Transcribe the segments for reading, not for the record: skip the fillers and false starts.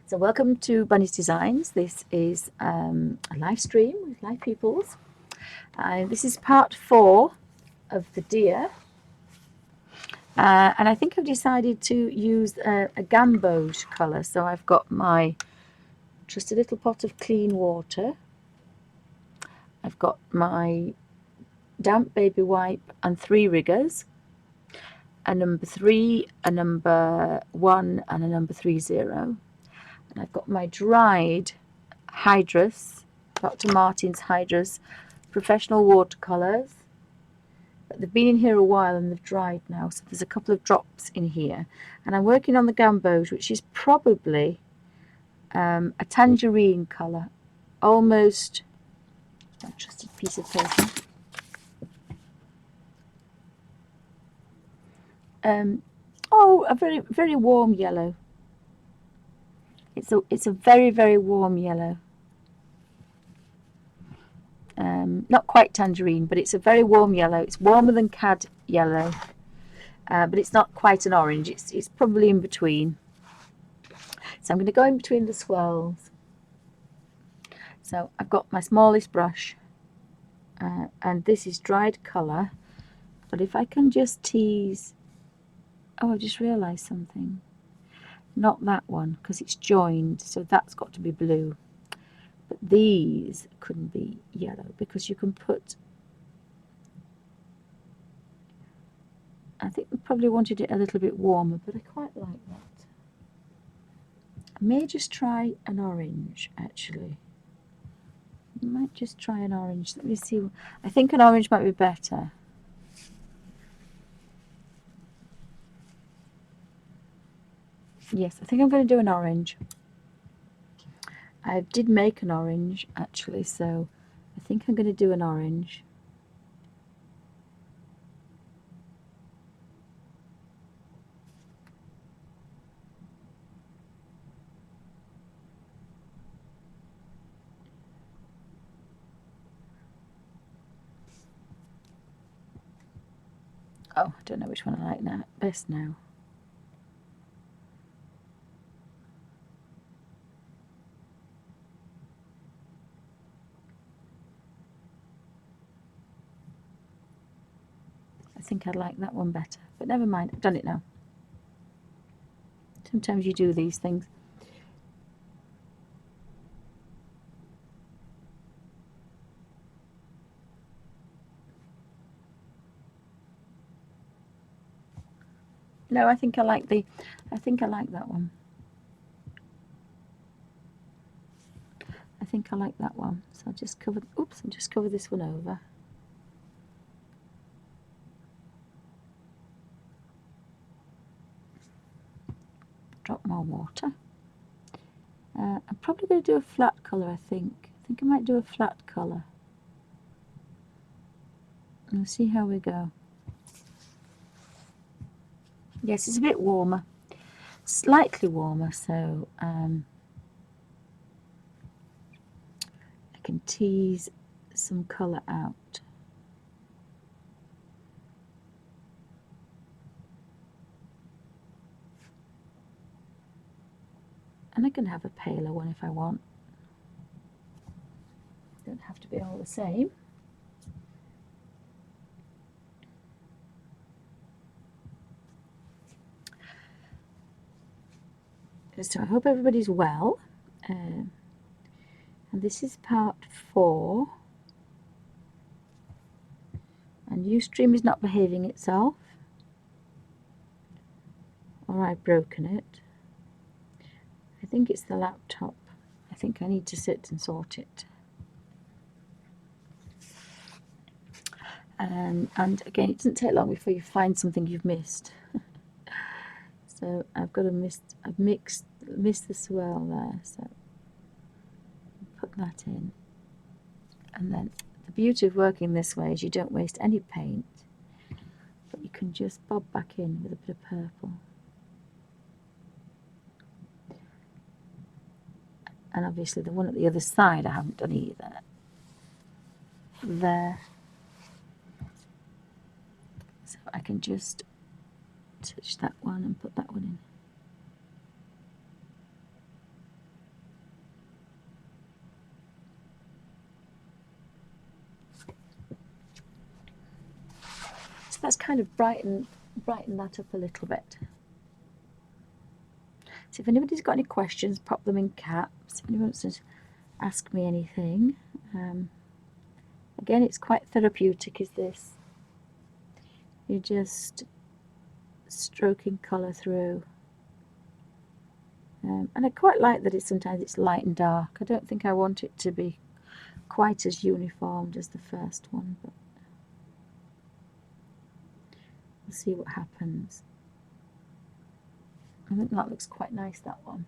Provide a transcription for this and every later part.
So welcome to Bunny's Designs. This is a live stream with live pupils. This is part 4 of the deer. And I think I've decided to use a gamboge colour. So I've got just a little pot of clean water. I've got my damp baby wipe and 3 riggers. A number 3, a number 1 and a number 30. And I've got my dried Hydrus, Dr. Martin's Hydrus professional watercolours. But they've been in here a while and they've dried now, so there's a couple of drops in here. And I'm working on the gamboge, which is probably a tangerine colour, almost just a piece of paper. A very, very warm yellow. It's a very, very warm yellow. Not quite tangerine, but it's a very warm yellow. It's warmer than cad yellow, but it's not quite an orange. It's probably in between. So I'm going to go in between the swirls. So I've got my smallest brush, and this is dried colour. But if I can just tease, oh, I just realised something. Not that one, because it's joined, so that's got to be blue. But these couldn't be yellow, because you can put, I think we probably wanted it a little bit warmer, but I quite like that. I may just try an orange, actually. I might just try an orange. Let me see. I think an orange might be better. Yes, I think I'm going to do an orange. I did make an orange, actually, so I think I'm going to do an orange. Oh, I don't know which one I like now. Best now. I think I'd like that one better, but never mind, I've done it now. Sometimes you do these things. No, I think I like that one. I think I like that one. So I'll just cover, oops, I'll just cover this one over. Drop more water. I'm probably going to do a flat colour, I think. I think I might do a flat colour. We'll see how we go. Yes, it's a bit warmer. Slightly warmer, so I can tease some colour out. And I can have a paler one if I want. Don't have to be all the same. So I hope everybody's well. And this is part 4. And Ustream is not behaving itself. Or I've broken it. I think it's the laptop. I think I need to sit and sort it. And again, it doesn't take long before you find something you've missed. So I've missed the swirl there. So put that in. And then the beauty of working this way is you don't waste any paint, but you can just bob back in with a bit of purple. And obviously the one at the other side I haven't done either. There. So I can just touch that one and put that one in. So that's kind of brighten that up a little bit. So if anybody's got any questions, pop them in caps. If anyone wants to ask me anything. Again, it's quite therapeutic, is this. You're just stroking colour through. And I quite like that sometimes it's light and dark. I don't think I want it to be quite as uniformed as the first one, but we'll see what happens. I think that looks quite nice, that one.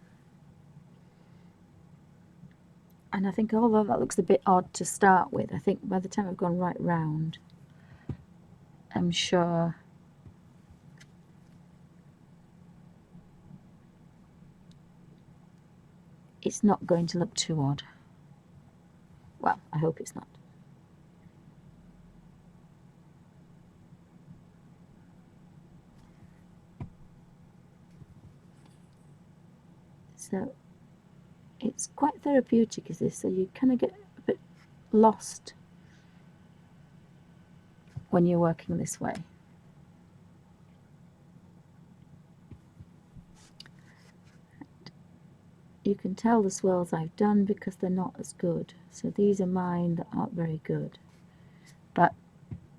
And I think although that looks a bit odd to start with, I think by the time I've gone right round, I'm sure it's not going to look too odd. Well, I hope it's not. So it's quite therapeutic, is this? So you kind of get a bit lost when you're working this way. You can tell the swirls I've done because they're not as good. So these are mine that aren't very good. But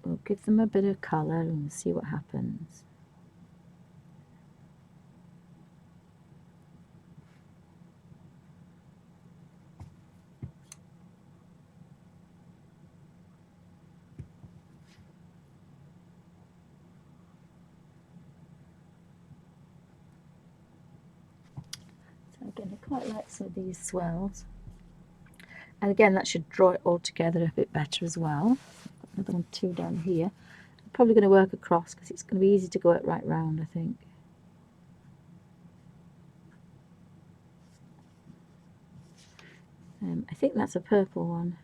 we'll give them a bit of colour and see what happens. So again, I quite like some of these swirls. And again, that should draw it all together a bit better as well. Another one, two down here. I'm probably going to work across because it's going to be easy to go it right round, I think. I think that's a purple one.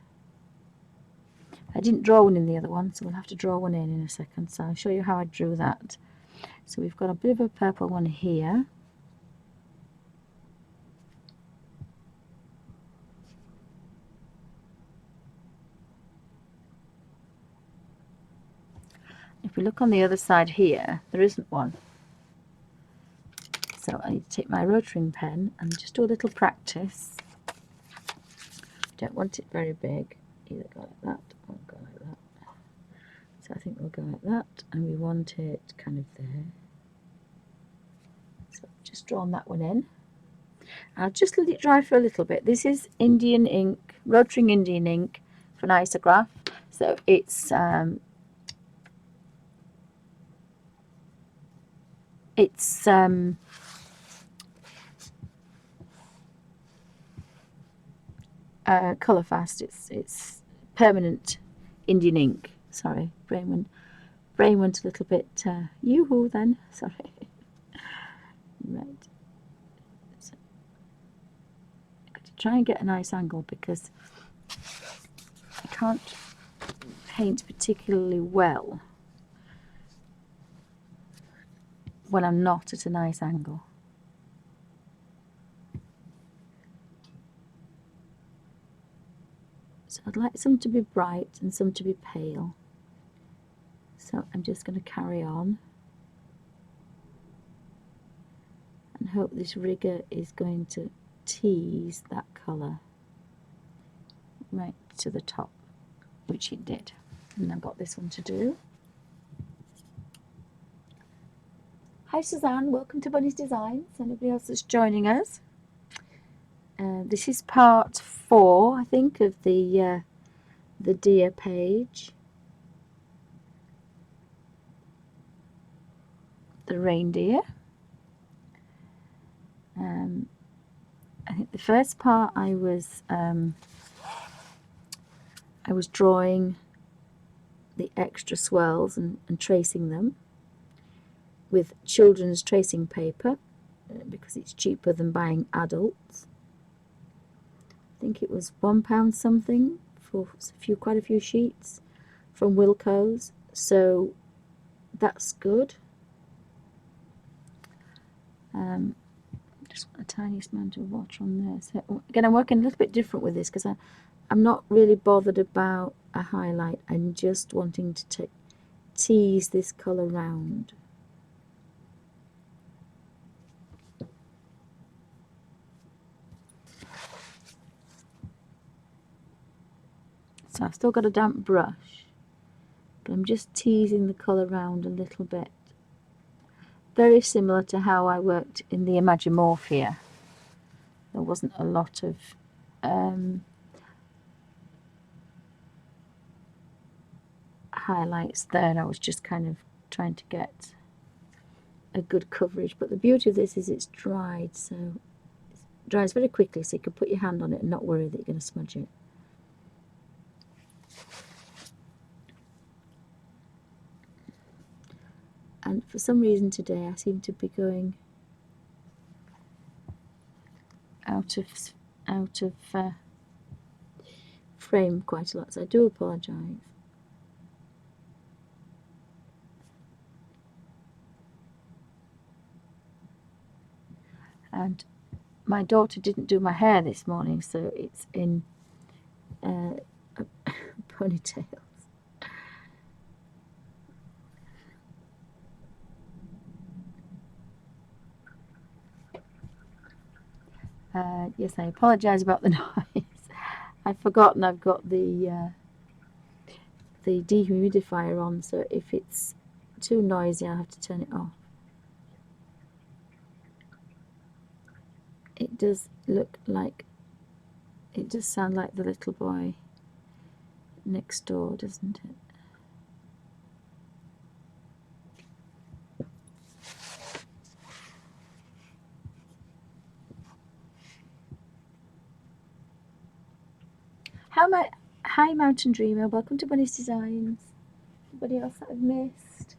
I didn't draw one in the other one, so we'll have to draw one in a second. So I'll show you how I drew that. So we've got a bit of a purple one here. If we look on the other side here, there isn't one. So I need to take my rotary pen and just do a little practice. Don't want it very big. Either go like that or go like that. So I think we'll go like that, and we want it kind of there. So I've just drawn that one in. I'll just let it dry for a little bit. This is Indian ink, rotary Indian ink for an isograph. So it's colour fast. It's permanent Indian ink. Sorry, brain went a little bit yoo-hoo then. Sorry. Right. So, I've got to try and get a nice angle because I can't paint particularly well when I'm not at a nice angle. So I'd like some to be bright and some to be pale. So I'm just going to carry on and hope this rigger is going to tease that colour right to the top, which it did. And I've got this one to do. Hi Suzanne, welcome to Bunny's Designs. Anybody else that's joining us? This is part 4, I think, of the deer page. The reindeer. I think the first part I was drawing the extra swirls and tracing them with children's tracing paper because it's cheaper than buying adults. I think it was £1 something for quite a few sheets from Wilko's, so that's good. Just want a tiny amount of water on there. So again, I'm working a little bit different with this because I'm not really bothered about a highlight. I'm just wanting to tease this colour round. So I've still got a damp brush, but I'm just teasing the colour round a little bit. Very similar to how I worked in the Imagimorphia. There wasn't a lot of highlights there. I was just kind of trying to get a good coverage. But the beauty of this is it's dried, so it dries very quickly, so you can put your hand on it and not worry that you're going to smudge it. And for some reason today I seem to be going out of frame quite a lot, so I do apologise. And my daughter didn't do my hair this morning, so it's in ponytails. Yes, I apologise about the noise. I've forgotten I've got the dehumidifier on, so if it's too noisy I'll have to turn it off. It does look like, it does sound like the little boy next door, doesn't it? Hi Mountain Dreamer, welcome to Bunny's Designs. Anybody else that I've missed?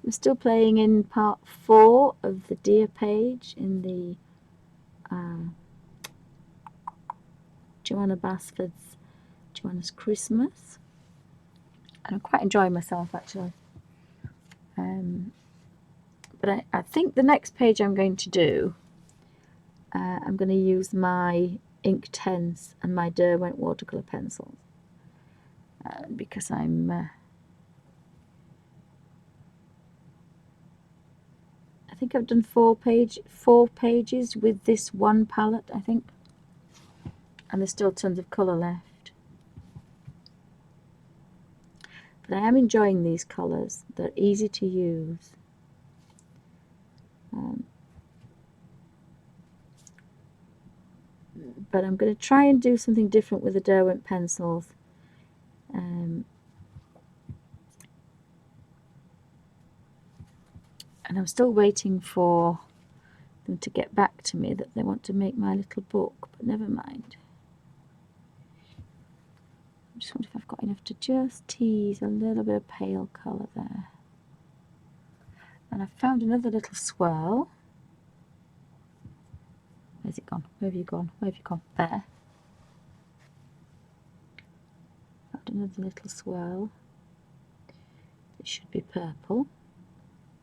I'm still playing in part 4 of the Deer page in the Johanna Basford's Johanna's Christmas, and I'm quite enjoying myself actually. But I think the next page I'm going to do, I'm going to use my Inktense and my Derwent watercolour pencils, because I think I've done 4 pages with this one palette, I think, and there's still tons of colour left. But I am enjoying these colours, they're easy to use. But I'm going to try and do something different with the Derwent pencils. And I'm still waiting for them to get back to me that they want to make my little book, but never mind. I just wonder if I've got enough to just tease a little bit of pale colour there. And I've found another little swirl. Where's it gone? Where have you gone? Where have you gone? There. Found another little swirl. It should be purple.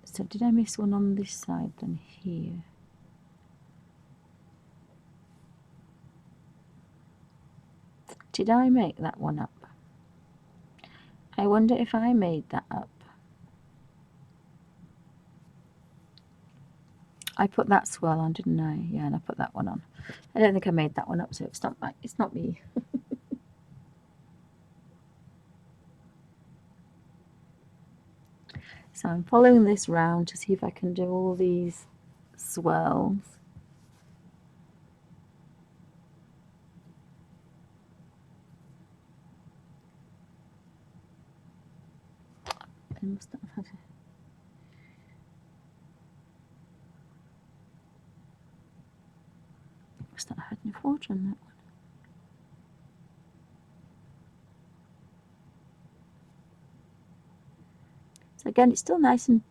So did I miss one on this side then here? Did I make that one up? I wonder if I made that up. I put that swirl on, didn't I? Yeah, and I put that one on. I don't think I made that one up, so it's not me. So I'm following this round to see if I can do all these swirls. I must not have had enough water on that one. So again, it's still nice and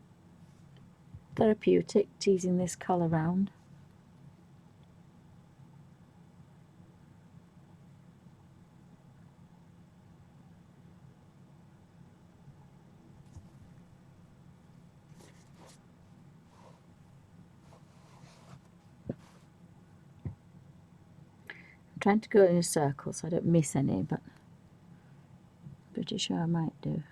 therapeutic, teasing this colour round. I'm trying to go in a circle so I don't miss any, but pretty sure I might do.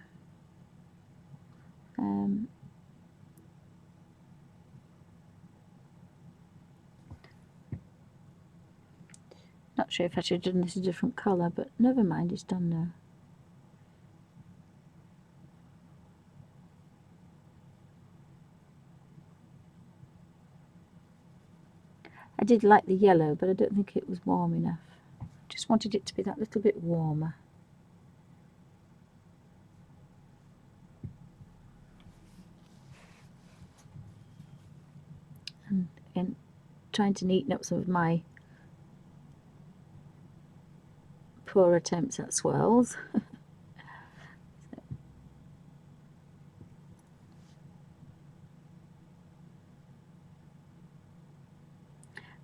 Not sure if I should have done this a different colour, but never mind, it's done now. I did like the yellow, but I don't think it was warm enough. Just wanted it to be that little bit warmer. And again, trying to neaten up some of my poor attempts at swirls.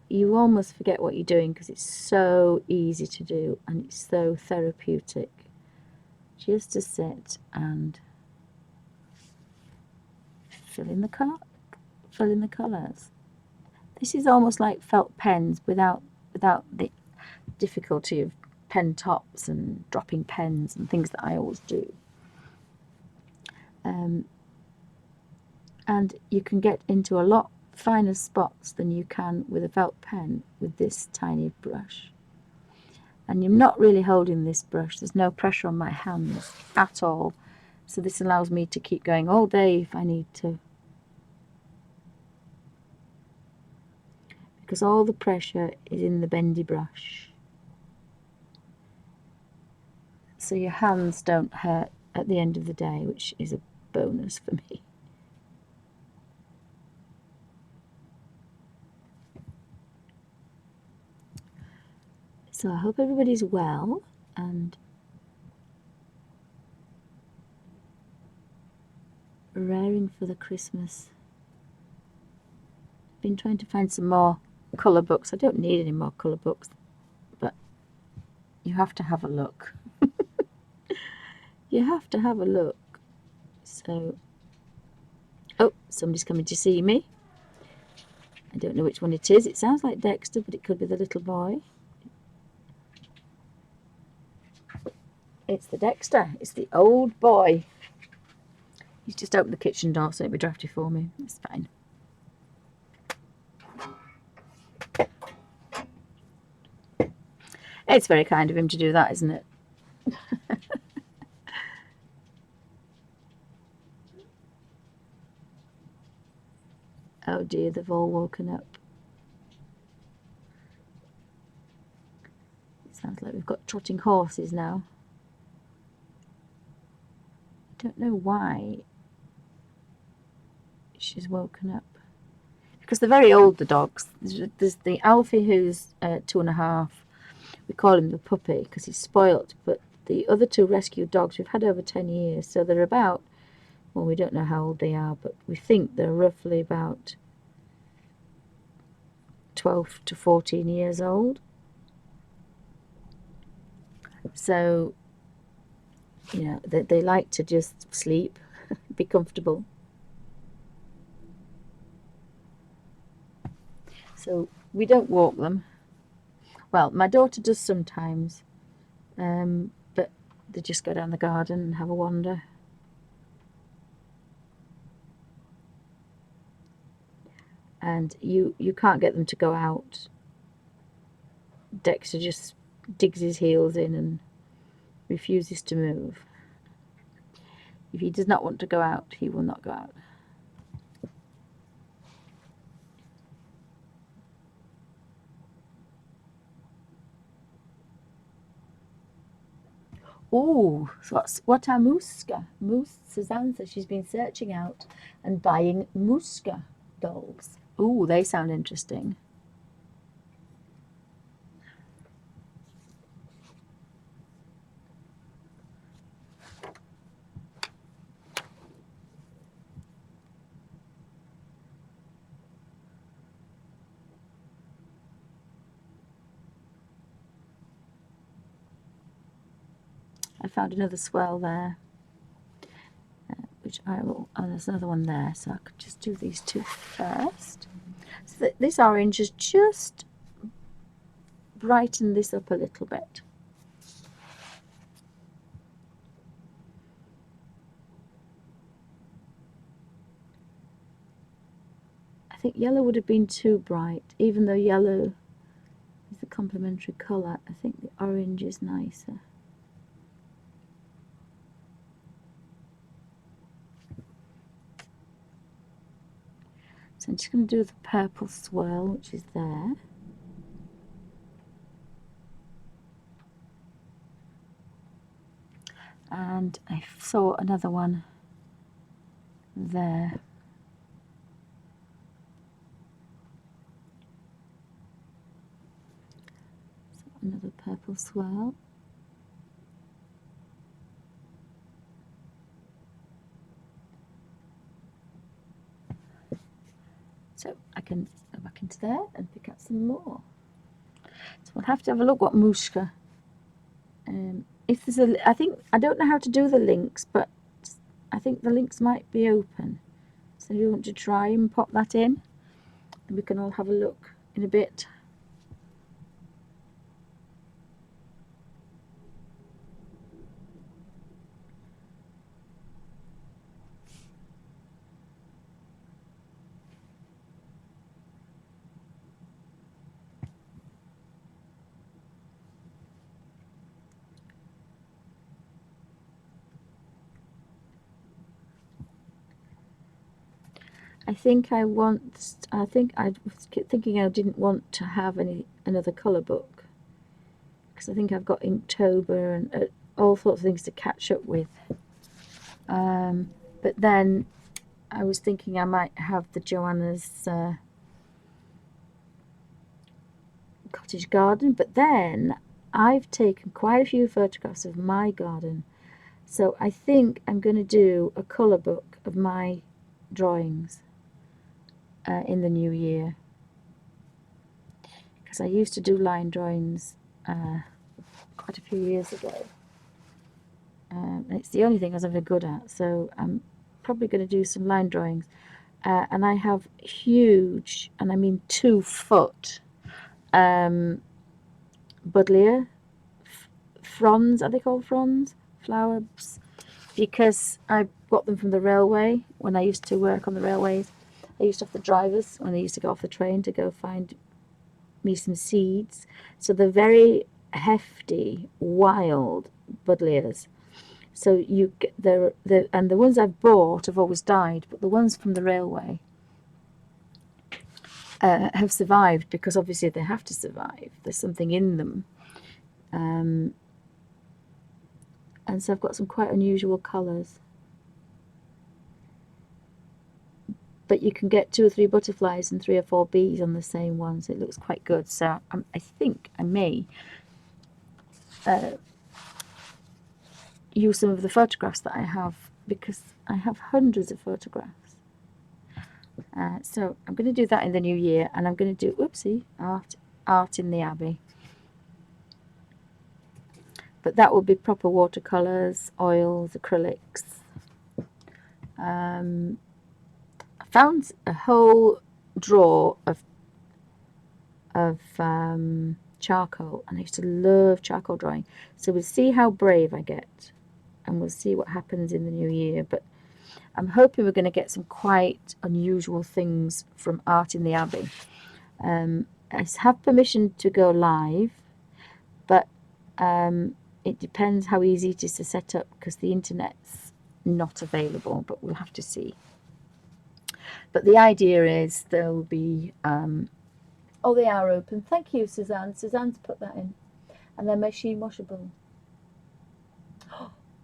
You almost forget what you're doing because it's so easy to do and it's so therapeutic. Just to sit and fill in the colours. This is almost like felt pens without the difficulty of pen tops and dropping pens and things that I always do. And you can get into a lot finer spots than you can with a felt pen with this tiny brush. And you're not really holding this brush, there's no pressure on my hands at all, so this allows me to keep going all day if I need to, because all the pressure is in the bendy brush, so your hands don't hurt at the end of the day, which is a bonus for me. So I hope everybody's well and raring for the Christmas. Been trying to find some more colour books. I don't need any more colour books, but you have to have a look. You have to have a look. So, oh, somebody's coming to see me. I don't know which one it is. It sounds like Dexter, but it could be the little boy. It's the Dexter. It's the old boy. He's just opened the kitchen door, so it'll be drafty for me. It's fine. It's very kind of him to do that, isn't it? Oh dear, they've all woken up. It sounds like we've got trotting horses now. I don't know why she's woken up. Because they're very old, the dogs. There's the Alfie who's 2.5. We call him the puppy because he's spoilt. But the other two rescue dogs we've had over 10 years. So they're about, well, we don't know how old they are, but we think they're roughly about 12 to 14 years old. So, you know, they like to just sleep, be comfortable. So we don't walk them. Well, my daughter does sometimes, but they just go down the garden and have a wander. And you can't get them to go out. Dexter just digs his heels in and refuses to move. If he does not want to go out, he will not go out. Oh, so what are muska? Suzanne says she's been searching out and buying muska dolls. Oh, they sound interesting. I found another swirl there, which I will, oh, there's another one there, so I could just do these two first. So this orange has just brightened this up a little bit. Yellow would have been too bright, even though yellow is the complementary colour. I think the orange is nicer. So I'm just going to do the purple swirl, which is there. And I saw another one there. So another purple swirl. So I can go back into there and pick out some more. So we'll have to have a look what Mushka. If there's a, I don't know how to do the links, but I think the links might be open. So you want to try and pop that in, and we can all have a look in a bit. I think I was thinking I didn't want to have another colour book, because I think I've got Inktober and all sorts of things to catch up with. But then I was thinking I might have the Johanna's cottage garden, but then I've taken quite a few photographs of my garden, so I think I'm going to do a colour book of my drawings in the new year, because I used to do line drawings quite a few years ago, and it's the only thing I was ever good at, so I'm probably going to do some line drawings, and I have huge, and I mean 2-foot buddleia fronds. Are they called fronds? Flowers, because I got them from the railway when I used to work on the railways. I used to have the drivers when they used to go off the train to go find me some seeds. So they're very hefty, wild buddleias. So you get and the ones I've bought have always died, but the ones from the railway have survived, because obviously they have to survive. There's something in them. And so I've got some quite unusual colours. But you can get 2 or 3 butterflies and 3 or 4 bees on the same one, so it looks quite good. So I think I may use some of the photographs that I have, because I have hundreds of photographs. So I'm going to do that in the new year, and I'm going to do art in the Abbey. But that will be proper watercolours, oils, acrylics. I found a whole drawer of charcoal, and I used to love charcoal drawing. So we'll see how brave I get, and we'll see what happens in the new year. But I'm hoping we're going to get some quite unusual things from Art in the Abbey. I have permission to go live, but it depends how easy it is to set up, because the internet's not available, but we'll have to see. But the idea is there'll be oh, they are open. Thank you, Suzanne. Suzanne's put that in. And they're machine washable.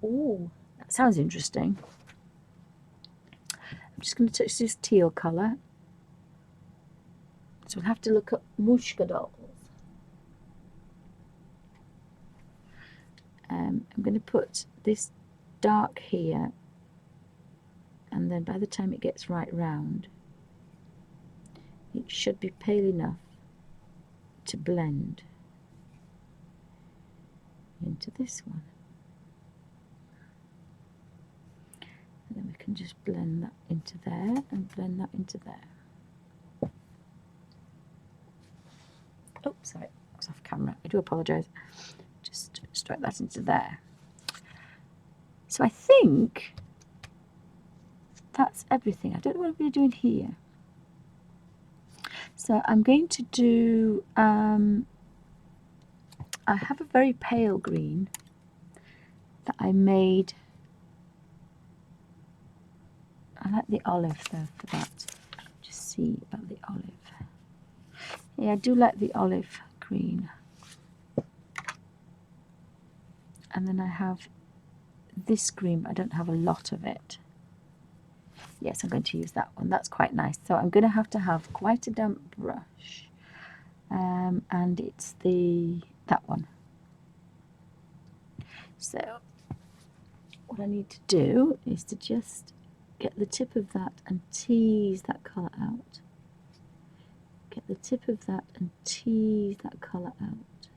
Oh, that sounds interesting. I'm just going to touch this teal colour. So we'll have to look up Mushka dolls. I'm going to put this dark here, and then by the time it gets right round, it should be pale enough to blend into this one. And then we can just blend that into there and blend that into there. Oh, sorry, I was off camera. I do apologise. Just strike that into there. So I think that's everything. I don't know what we're doing here. So I'm going to do, I have a very pale green that I made. I like the olive though for that. Just see about the olive. Yeah, I do like the olive green. And then I have this green, but I don't have a lot of it. Yes, I'm going to use that one. That's quite nice. So I'm going to have quite a damp brush. And it's that one. So what I need to do is to just get the tip of that and tease that colour out. Get the tip of that and tease that colour out.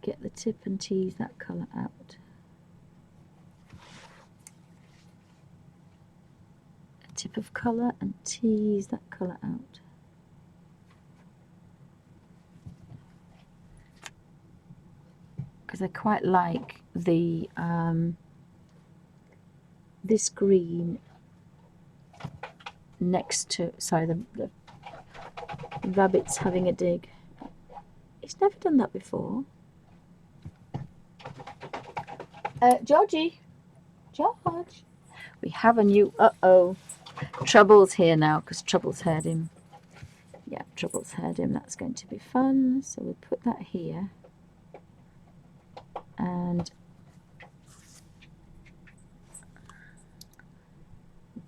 Get the tip and tease that colour out. A tip of colour and tease that colour out. Because I quite like the this green next to, sorry, the rabbit's having a dig. It's never done that before. Georgie, George, we have a new, Trouble's here now because Trouble's heard him. Yeah, Trouble's heard him. That's going to be fun. So we'll put that here. And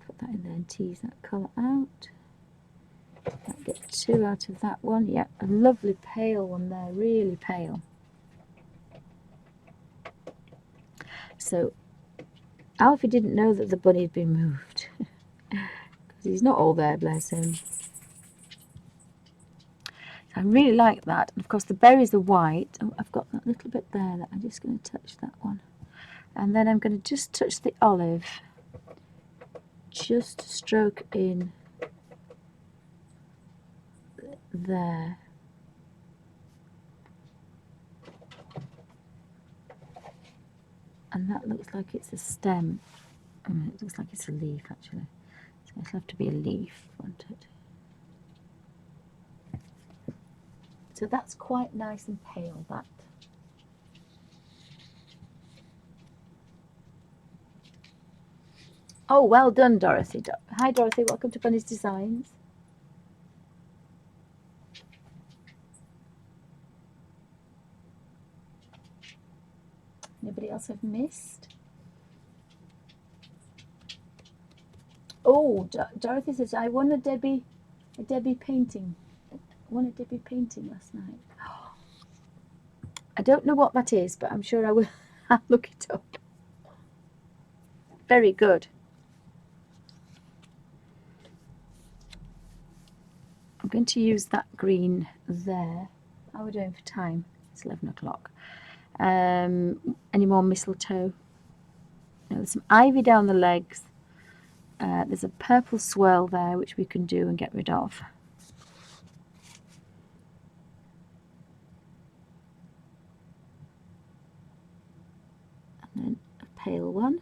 put that in there and tease that colour out. Might get 2 out of that one. Yeah, a lovely pale one there, really pale. So Alfie didn't know that the bunny had been moved. Because he's not all there, bless him. I really like that. And of course the berries are white. Oh, I've got that little bit there that I'm just going to touch that one. And then I'm going to just touch the olive. Just stroke in there. And that looks like it's a stem. It looks like it's a leaf actually. So it'll have to be a leaf, won't it? So that's quite nice and pale, that. Oh, well done, Dorothy. Hi, Dorothy. Welcome to Bunny's Designs. Anybody else I've missed? Oh, Dorothy says, I won a Debbie painting. I won a Debbie painting last night. I don't know what that is, but I'm sure I will. I'll look it up. Very good. I'm going to use that green there. How are we doing for time? It's 11 o'clock. Any more mistletoe? No, there's some ivy down the legs. There's a purple swirl there which we can do and get rid of. And then a pale one.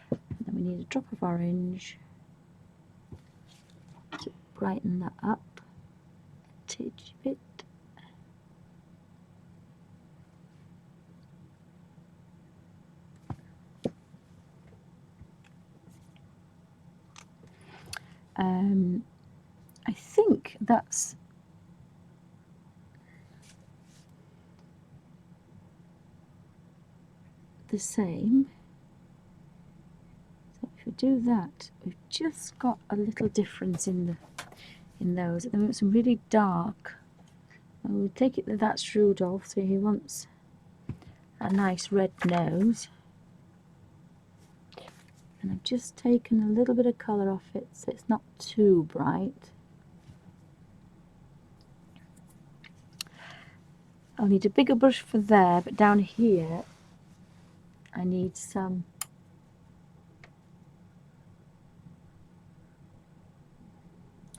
And then we need a drop of orange to brighten that up a tidge bit. I think that's the same. So if we do that, we've just got a little difference in those. At the moment, some really dark. And we'll take it that that's Rudolph, so he wants a nice red nose. And I've just taken a little bit of colour off it so it's not too bright. I'll need a bigger brush for there, but down here I need some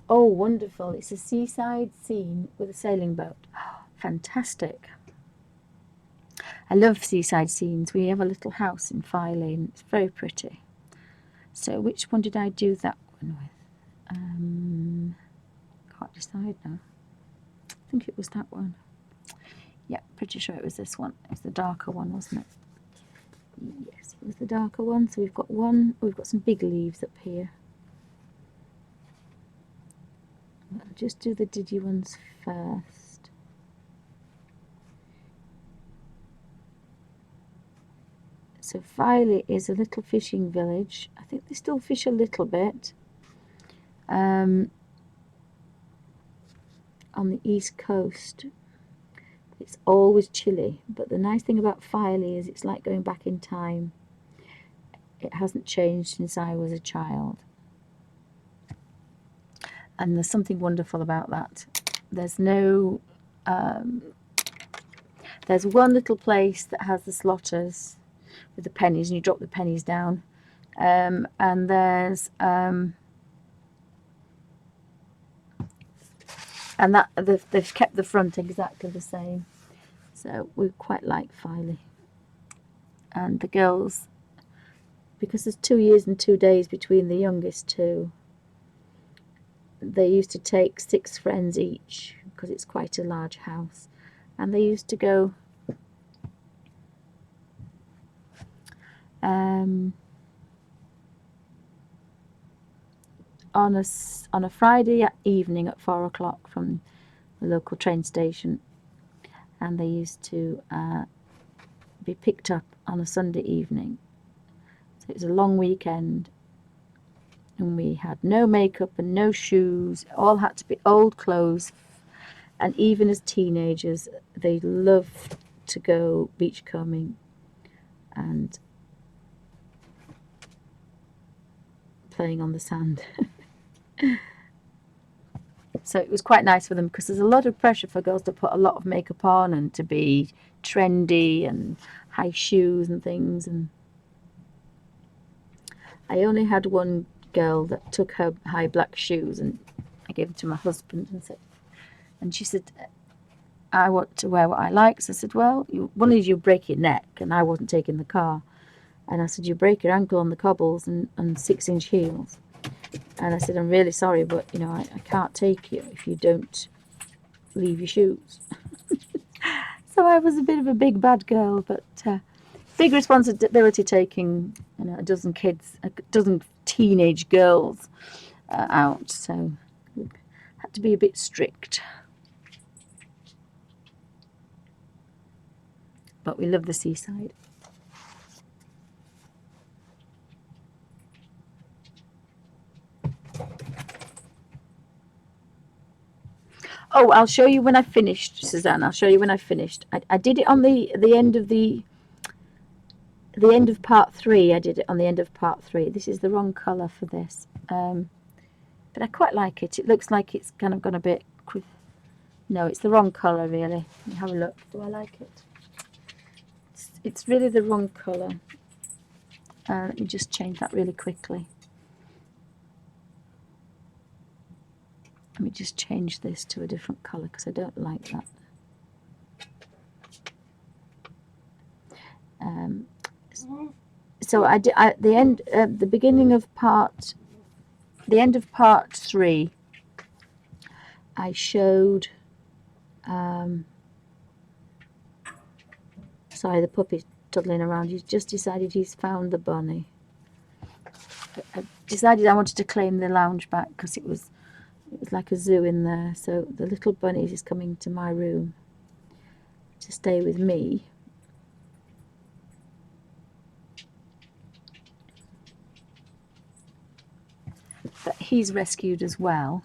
oh, wonderful. It's a seaside scene with a sailing boat. Fantastic. I love seaside scenes. We have a little house in Filey and it's very pretty. So which one did I do that one with? Can't decide now. I think it was that one. Yeah, pretty sure it was this one. It was the darker one, wasn't it? Yes, it was the darker one. So we've got some big leaves up here. I'll just do the diddy ones first. So Filey is a little fishing village. I think they still fish a little bit. On the east coast. It's always chilly, but the nice thing about Filey is it's like going back in time. It hasn't changed since I was a child. And there's something wonderful about that. There's no... there's one little place that has the slotters with the pennies, and you drop the pennies down. And there's... and that they've kept the front exactly the same. So we quite like Filey. And the girls, because there's 2 years and 2 days between the youngest two, they used to take 6 friends each, because it's quite a large house, and they used to go on a Friday evening at 4 o'clock from the local train station, and they used to be picked up on a Sunday evening. So it was a long weekend, and we had no makeup and no shoes. It all had to be old clothes. And even as teenagers, they loved to go beachcombing and playing on the sand. So it was quite nice for them, because there's a lot of pressure for girls to put a lot of makeup on and to be trendy and high shoes and things. And I only had one girl that took her high black shoes, and I gave them to my husband and she said, I want to wear what I like. So I said, well, one is you break your neck, and I wasn't taking the car. And I said, you break your ankle on the cobbles and 6-inch heels. And I said, I'm really sorry, but I can't take you if you don't leave your shoes. So I was a bit of a big bad girl, but big responsibility taking a dozen teenage girls out. So had to be a bit strict. But we love the seaside. Oh, I'll show you when I finished, Suzanne. I'll show you when I finished. I did it on the end of the end of part 3. I did it on the end of part 3. This is the wrong colour for this, but I quite like it. It looks like it's kind of gone a bit. No, it's the wrong colour really. Let me have a look. Do I like it? It's really the wrong colour. Let me just change that really quickly. Let me just change this to a different colour, because I don't like that. So I did the end, the beginning of part, the end of part 3. I showed. Sorry, the puppy's toddling around. He's just decided he's found the bunny. I decided I wanted to claim the lounge back, because it was like a zoo in there. So the little bunny is coming to my room to stay with me. But he's rescued as well.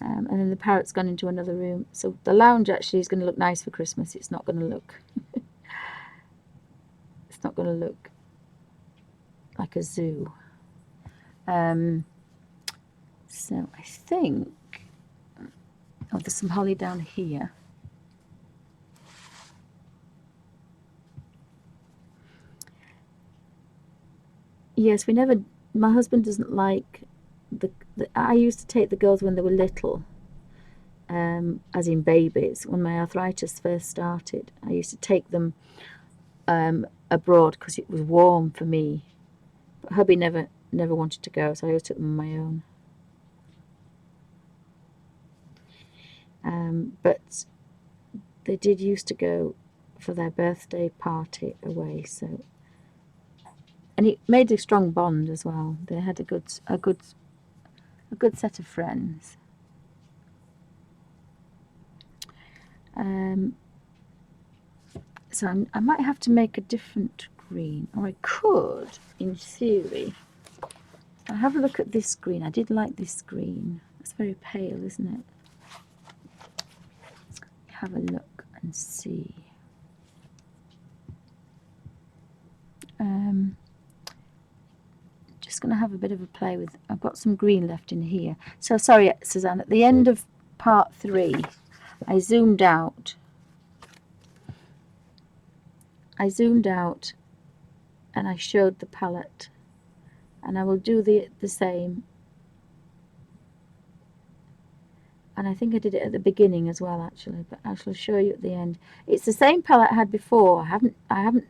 And then the parrot's gone into another room. So the lounge actually is going to look nice for Christmas. It's not going to look it's not going to look like a zoo. So I think, oh, there's some holly down here. Yes, my husband doesn't like I used to take the girls when they were little, as in babies. When my arthritis first started, I used to take them abroad, because it was warm for me But hubby never wanted to go, so I always took them on my own. But they did used to go for their birthday party away, so, and it made a strong bond as well. They had a good set of friends. So I might have to make a different green, or I could, in theory. I'll have a look at this green. I did like this green. It's very pale, isn't it? Have a look and see. Just going to have a bit of a play with. I've got some green left in here. So sorry, Suzanne. At the end of part 3, I zoomed out. And I showed the palette, and I will do the same. And I think I did it at the beginning as well, actually, but I shall show you at the end. It's the same palette I had before. I haven't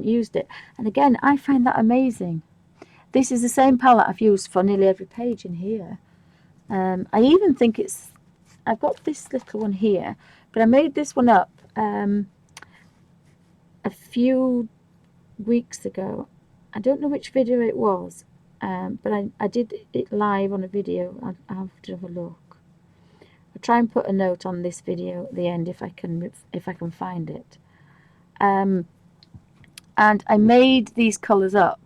used it, and again, I find that amazing. This is the same palette I've used for nearly every page in here. I even think I've got this little one here, but I made this one up a few weeks ago. I don't know which video it was, but I did it live on a video. I'll have to have a look. I'll try and put a note on this video at the end if I can find it. And I made these colours up.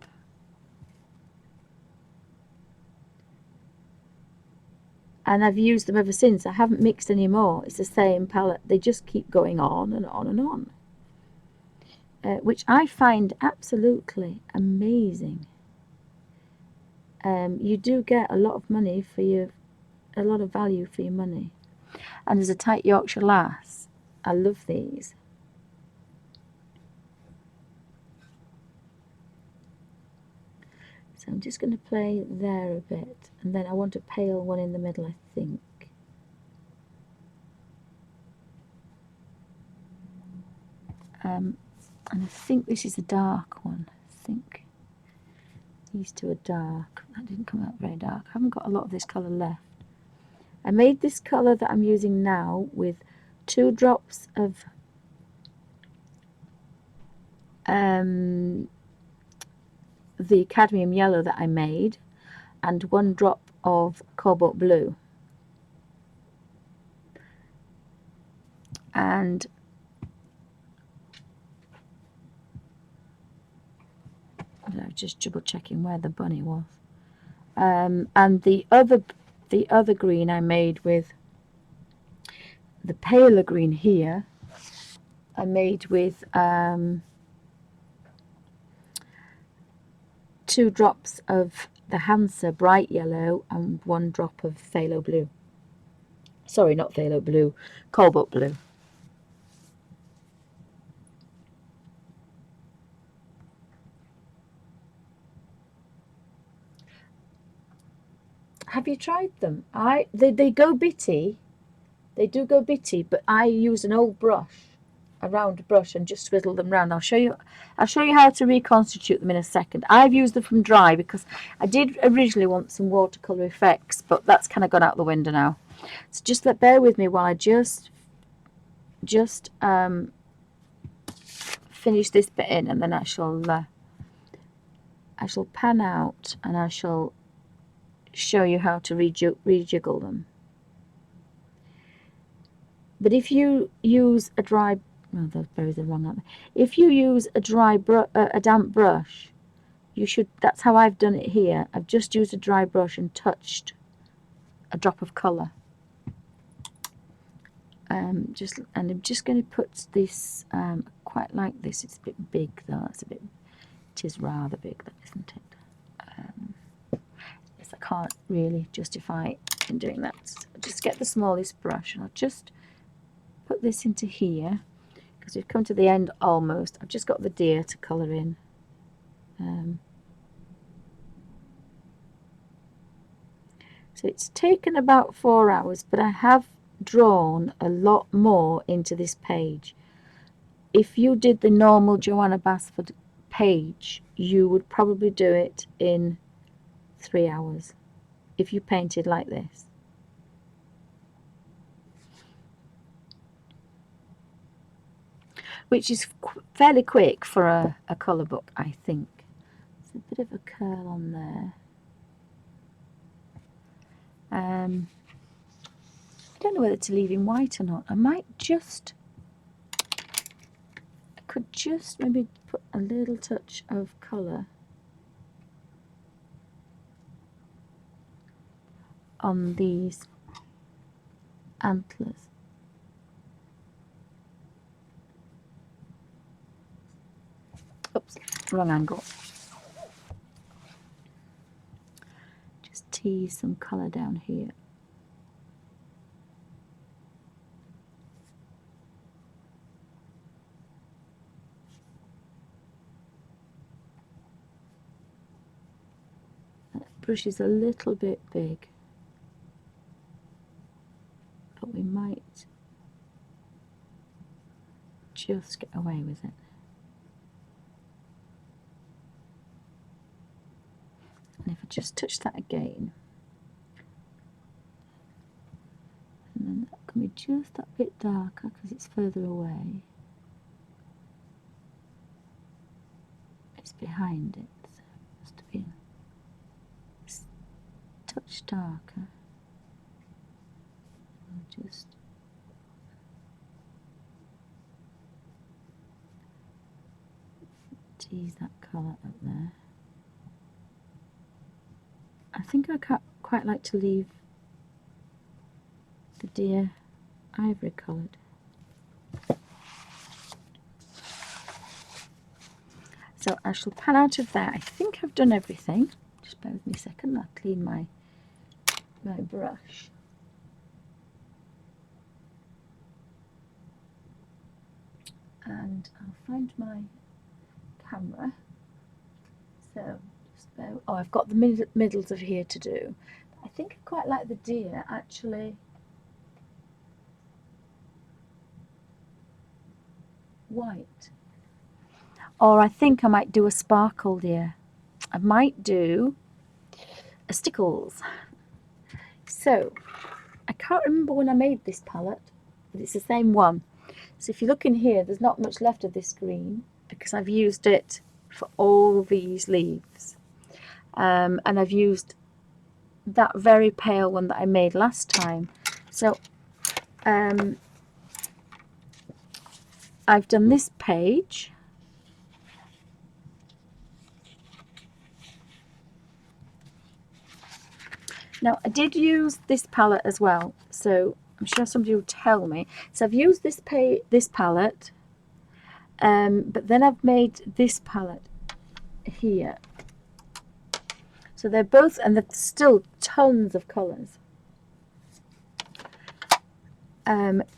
And I've used them ever since. I haven't mixed any more. It's the same palette. They just keep going on and on and on. Which I find absolutely amazing. You do get a lot of money a lot of value for your money. And there's a tight Yorkshire Lass. I love these. So I'm just going to play there a bit, and then I want a pale one in the middle, I think. And I think this is a dark one. I think these two are dark. That didn't come out very dark. I haven't got a lot of this colour left. I made this colour that I'm using now with 2 drops of the cadmium yellow that I made, and 1 drop of cobalt blue. And I'm just double checking where the bunny was. And the other green I made with the paler green here, I made with 2 drops of the Hansa bright yellow and 1 drop of phthalo blue. Sorry, not phthalo blue, cobalt blue. Have you tried them? They go bitty. They do go bitty, but I use an old brush, a round brush, and just swizzle them round. I'll show you how to reconstitute them in a second. I've used them from dry because I did originally want some watercolor effects, but that's kind of gone out the window now. So just bear with me while I just finish this bit in, and then I shall pan out and I shall show you how to rejiggle them. But if you use a dry, oh, those berries are wrong, aren't they? If you use a damp brush, you should. That's how I've done it here. I've just used a dry brush and touched a drop of colour. And I'm just going to put this. Quite like this. It's a bit big though. It is rather big, that isn't it? Yes, I can't really justify in doing that. So I'll just get the smallest brush, and I'll just put this into here because we've come to the end almost. I've just got the deer to colour in. So it's taken about 4 hours, but I have drawn a lot more into this page. If you did the normal Johanna Basford page, you would probably do it in 3 hours if you painted like this. Which is fairly quick for a colour book, I think. There's a bit of a curl on there. I don't know whether to leave in white or not. I could just maybe put a little touch of colour on these antlers. Oops, wrong angle. Just tease some colour down here. That brush is a little bit big, but we might just get away with it. And if I just touch that again, and then that can be just that bit darker because it's further away. It's behind it, so it must have been a touch darker. I'll just tease that colour up there. I think I quite like to leave the deer ivory coloured. So I shall pan out of that. I think I've done everything. Just bear with me a second, I'll clean my brush. And I'll find my camera. So just bear, oh, I've got the middles of here to do. I think I quite like the deer actually white. Or I think I might do a sparkle deer. I might do a stickles. So I can't remember when I made this palette, but it's the same one. So if you look in here, there's not much left of this green because I've used it for all these leaves. And I've used that very pale one that I made last time. So I've done this page. Now I did use this palette as well, so I'm sure somebody will tell me. So I've used this palette, but then I've made this palette here. So they're both, and there's still tons of colours.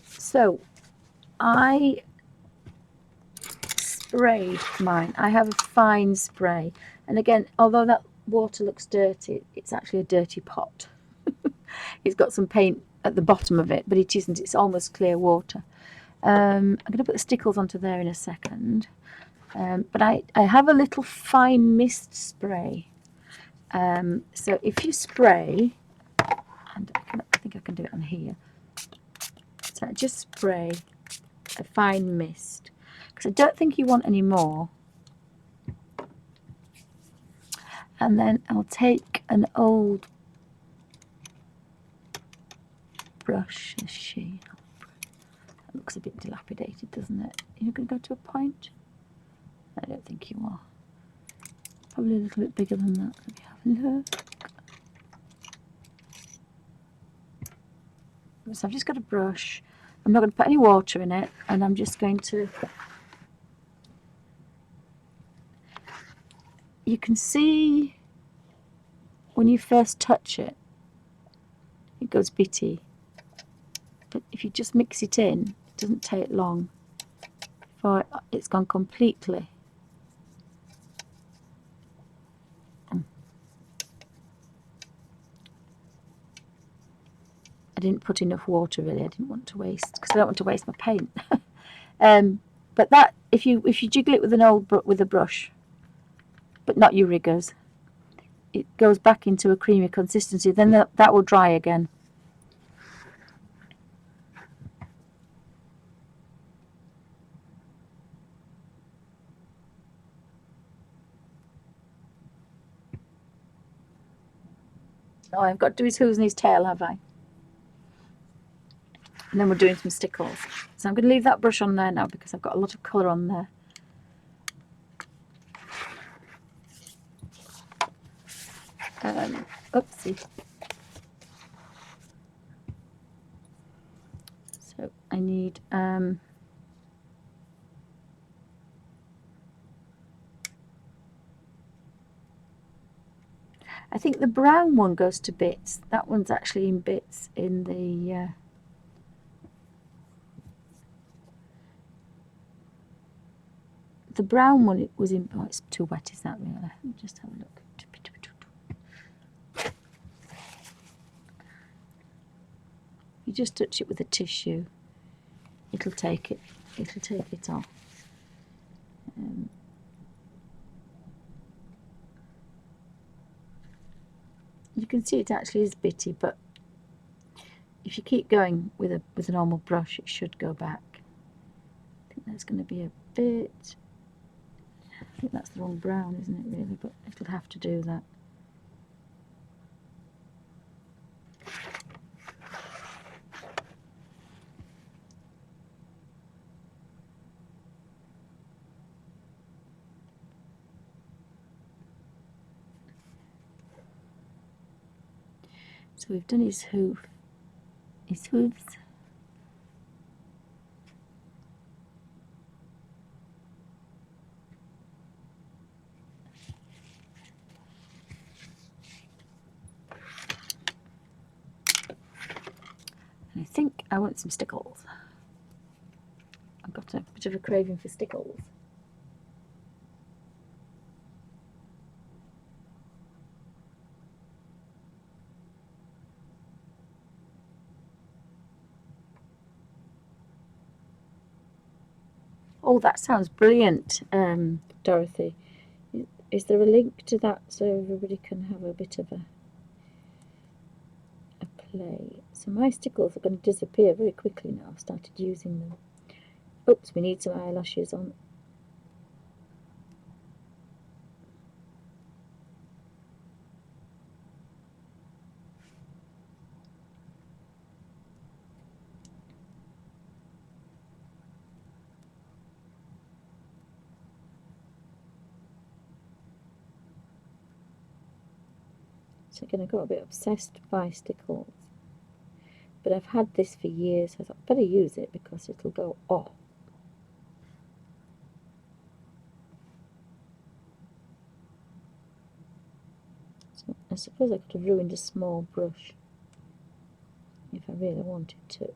So I sprayed mine. I have a fine spray, and again, although that water looks dirty, it's actually a dirty pot. It's got some paint at the bottom of it, but it isn't. It's almost clear water. I'm going to put the stickles onto there in a second, but I have a little fine mist spray. So if you spray, and I think I can do it on here. So I just spray a fine mist because I don't think you want any more. And then I'll take an old brush. That looks a bit dilapidated, doesn't it? You're going to go to a point? I don't think you are. Probably a little bit bigger than that. Let me have a look. So I've just got a brush. I'm not going to put any water in it, and I'm just going to... You can see when you first touch it, it goes bitty. But if you just mix it in, it doesn't take long before it's gone completely. I didn't put enough water really. I didn't want to waste, because I don't want to waste my paint. But that, if you jiggle it with with a brush, but not your riggers. It goes back into a creamy consistency, then that will dry again. Oh, I've got to do his hooves and his tail, have I? And then we're doing some stickles. So I'm going to leave that brush on there now because I've got a lot of colour on there. Oopsie. So I need I think the brown one goes to bits. That one's actually in bits in the brown one. It was in. Oh, it's too wet. Is that really? Let me just have a look. You just touch it with a tissue. It'll take it. It'll take it off. You can see it actually is bitty, but if you keep going with a normal brush, it should go back. I think that's going to be a bit. I think that's the wrong brown, isn't it? Really, but it'll have to do that. So we've done his hooves. And I think I want some stickles. I've got a bit of a craving for stickles. Oh, that sounds brilliant, Dorothy. Is there a link to that so everybody can have a bit of a play? So my stickles are going to disappear very quickly now. I've started using them. Oops, we need some eyelashes on. So again, I got a bit obsessed by stickles. But I've had this for years. I thought I'd better use it because it'll go off. So I suppose I could have ruined a small brush if I really wanted to.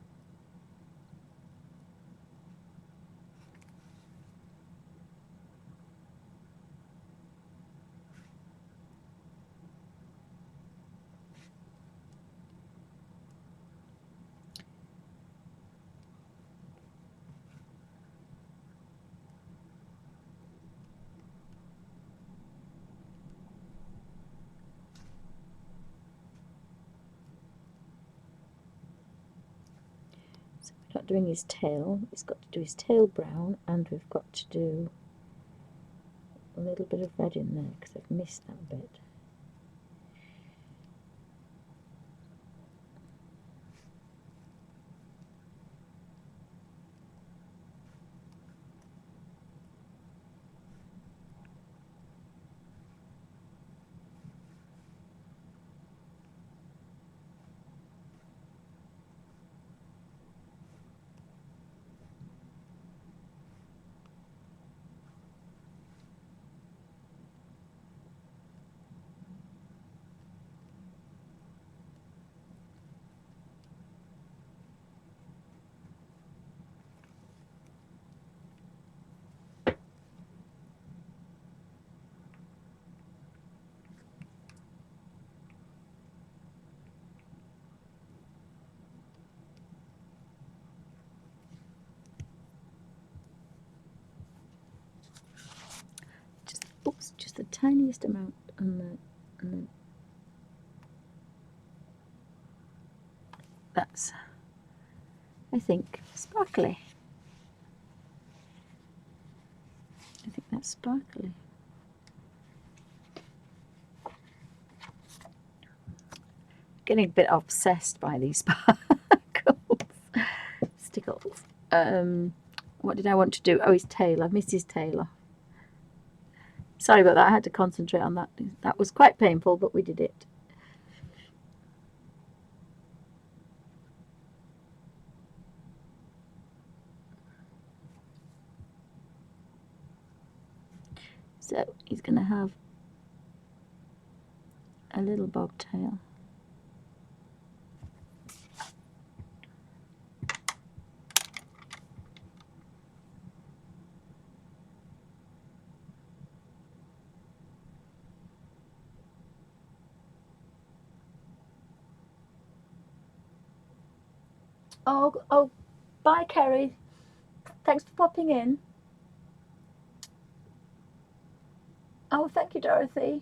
So we're not doing his tail. He's got to do his tail brown, and we've got to do a little bit of red in there because I've missed that bit. tiniest amount on the that's, I think, sparkly. I think that's sparkly. Getting a bit obsessed by these sparkles. Stickles. What did I want to do? Oh, his tail. I've missed his tail off. Sorry about that. I had to concentrate on that. That was quite painful, but we did it. So he's going to have a little bobtail. Oh, bye, Kerry. Thanks for popping in. Oh, thank you, Dorothy.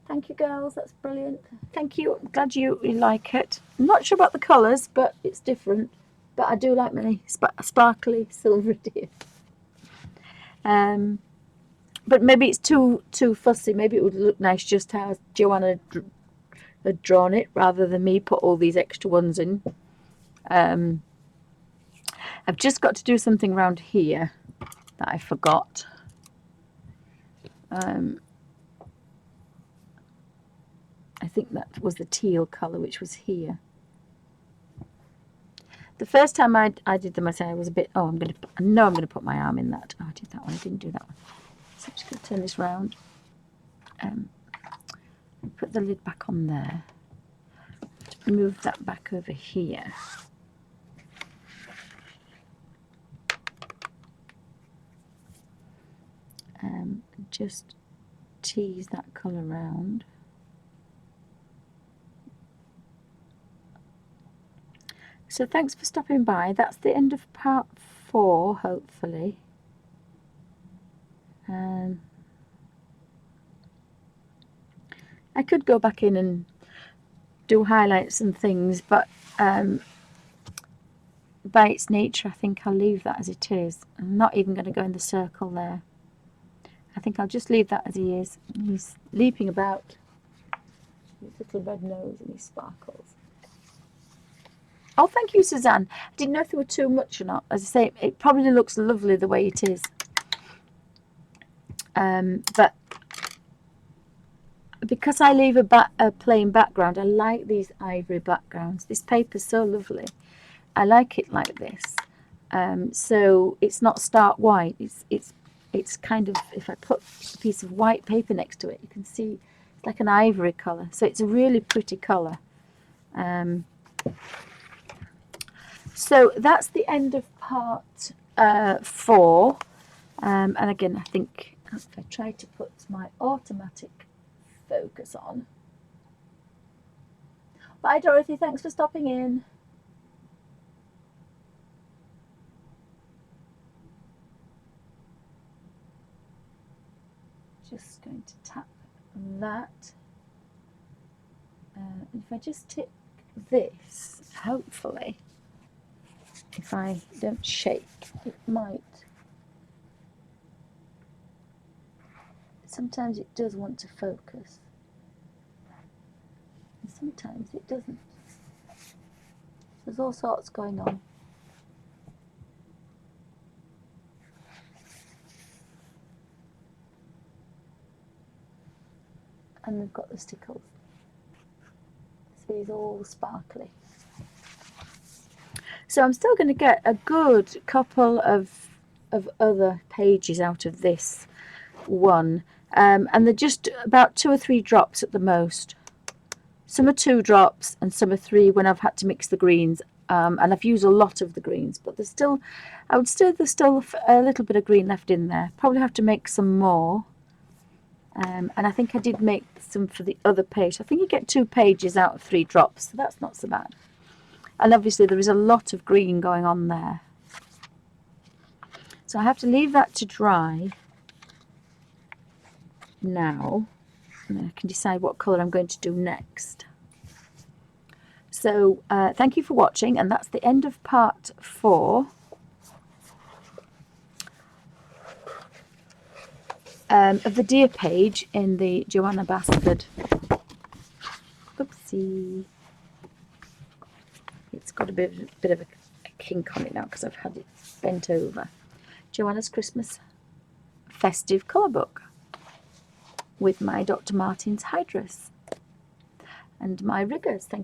Thank you, girls. That's brilliant. Thank you. I'm glad you like it. I'm not sure about the colours, but it's different. But I do like my sparkly silver deer. But maybe it's too fussy. Maybe it would look nice just how Johanna had drawn it, rather than me put all these extra ones in. I've just got to do something around here that I forgot. I think that was the teal colour, which was here. The first time I did them, I said I was a bit, oh, I'm going to put my arm in that. Oh, I did that one. I didn't do that one. So I'm just going to turn this round. Put the lid back on there. Move that back over here. Just tease that colour round. So thanks for stopping by. That's the end of part 4, hopefully. I could go back in and do highlights and things, but by its nature, I think I'll leave that as it is. I'm not even going to go in the circle there. I think I'll just leave that as he is. He's leaping about with his little red nose and his sparkles. Oh, thank you, Suzanne. I didn't know if there were too much or not. As I say, it probably looks lovely the way it is. But because I leave a plain background, I like these ivory backgrounds. This paper's so lovely. I like it like this. So it's not stark white. It's kind of, if I put a piece of white paper next to it, you can see it's like an ivory colour. So it's a really pretty colour. So that's the end of part 4. And again, I think if I try to put my automatic focus on. Bye, Dorothy. Thanks for stopping in. Just going to tap that. If I just tick this, hopefully, if I don't shake, it might. Sometimes it does want to focus, and sometimes it doesn't. There's all sorts going on. And we've got the stickles. So he's all sparkly. So I'm still going to get a good couple of other pages out of this one. And they're just about 2 or 3 drops at the most. Some are 2 drops and some are 3 when I've had to mix the greens. And I've used a lot of the greens, but there's still, there's still a little bit of green left in there. Probably have to make some more. And I think I did make some for the other page. I think you get 2 pages out of 3 drops, so that's not so bad. And obviously there is a lot of green going on there. So I have to leave that to dry. now, and I can decide what colour I'm going to do next. So thank you for watching, and that's the end of part 4 of the deer page in the Johanna Bastard. Oopsie. It's got a bit of a kink on it now because I've had it bent over. Johanna's Christmas festive colour book with my Dr. Martens Hydrus and my riggers. Thank